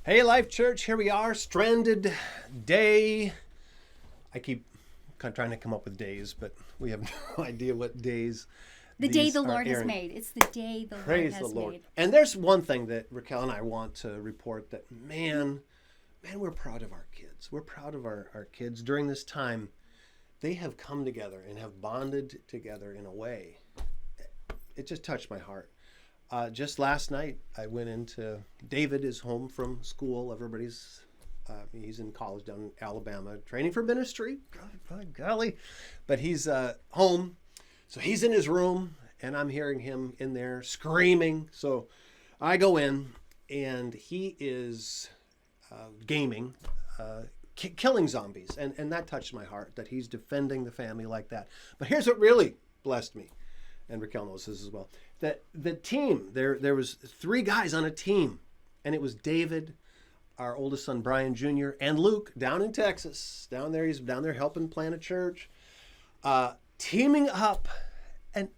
Hey, LifeChurch, here we are, stranded day. I keep trying to come up with days, but we have no idea what days. The day these the are Lord has airing. made. It's the day the Lord Praise has the Lord. made. And there's one thing that Raquel and I want to report that, man, we're proud of our kids. We're proud of our kids. During this time, they have come together and have bonded together in a way. It just touched my heart. Just last night, I went into, David is home from school. He's in college down in Alabama, training for ministry. By golly. But he's home. So he's in his room, and I'm hearing him in there screaming. So I go in, and he is gaming, killing zombies. And that touched my heart, that he's defending the family like that. But here's what really blessed me. And Raquel knows this as well, that the team, there was 3 guys on a team, and it was David, our oldest son, Brian Jr., and Luke down in Texas, he's down there helping plant a church, teaming up, and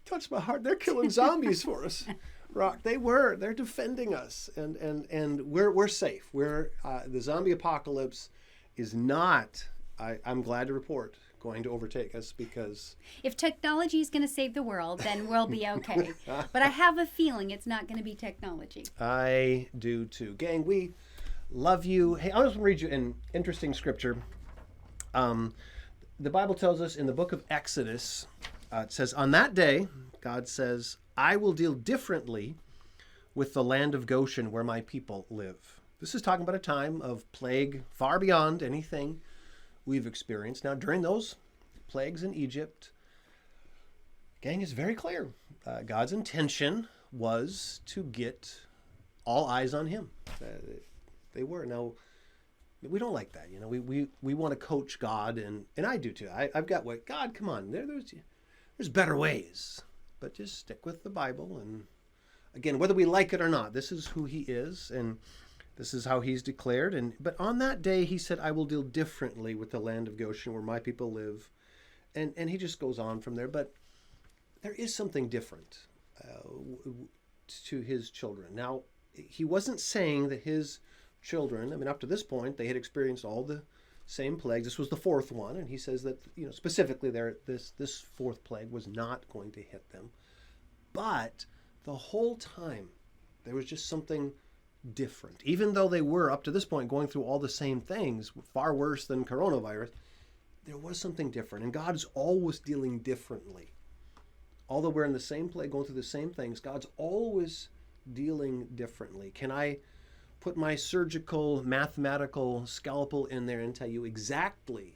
touched my heart. They're killing zombies for us. Rock, they're defending us, and we're safe. The zombie apocalypse is not, I'm glad to report, going to overtake us, because if technology is going to save the world, then we'll be okay. But I have a feeling it's not going to be technology. I do too. Gang, we love you. Hey, I just want to read you an interesting scripture. The Bible tells us in the book of Exodus, it says, on that day, God says, I will deal differently with the land of Goshen where my people live. This is talking about a time of plague far beyond anything we've experienced. Now, during those plagues in Egypt, gang, is very clear. God's intention was to get all eyes on him. They were. Now, we don't like that. You know, we want to coach God, and I do too. I've got what, God, come on, there's better ways. But just stick with the Bible. And again, whether we like it or not, this is who he is, and this is how he's declared. But on that day, he said, I will deal differently with the land of Goshen where my people live. And he just goes on from there. But there is something different to his children. Now, he wasn't saying that his children, up to this point, they had experienced all the same plagues. This was the 4th one. And he says that, specifically this 4th plague was not going to hit them. But the whole time, there was just something different. Even though they were, up to this point, going through all the same things, far worse than coronavirus, there was something different. And God is always dealing differently. Although we're in the same place, going through the same things, God's always dealing differently. Can I put my surgical, mathematical scalpel in there and tell you exactly,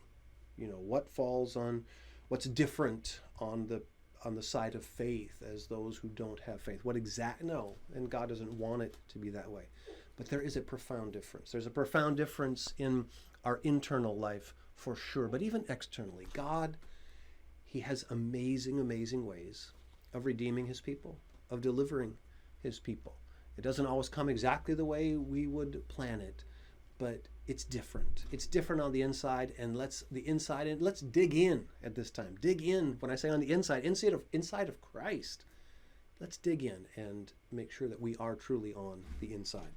what falls on, what's different on the side of faith as those who don't have faith? No, and God doesn't want it to be that way. But there is a profound difference. There's a profound difference in our internal life for sure, but even externally. God, he has amazing, amazing ways of redeeming his people, of delivering his people. It doesn't always come exactly the way we would plan it, but it's different. It's different on the inside, and let's dig in at this time. Dig in. When I say on the inside of Christ, let's dig in and make sure that we are truly on the inside.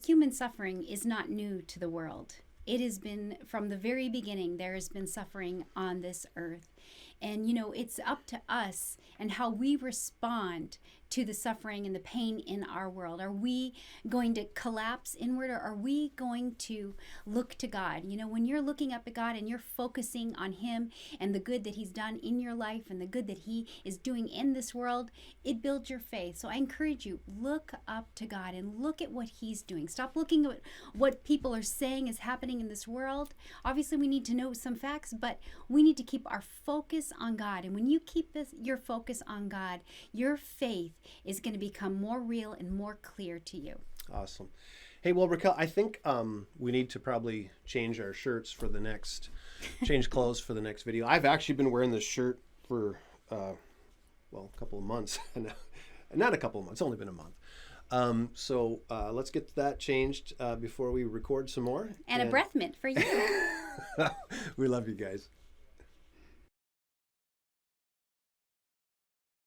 Human suffering is not new to the world. It has been, from the very beginning, there has been suffering on this earth. And, it's up to us and how we respond to the suffering and the pain in our world. Are we going to collapse inward, or are we going to look to God? When you're looking up at God and you're focusing on him and the good that he's done in your life and the good that he is doing in this world, it builds your faith. So I encourage you, look up to God and look at what he's doing. Stop looking at what people are saying is happening in this world. Obviously, we need to know some facts, but we need to keep our focus on God. And when you keep your focus on God, your faith is going to become more real and more clear to you. Awesome. Hey, well, Raquel, I think we need to probably change our shirts for change clothes for the next video. I've actually been wearing this shirt for, a couple of months. Not a couple of months, it's only been a month. So let's get that changed before we record some more. And a breath mint for you. We love you guys.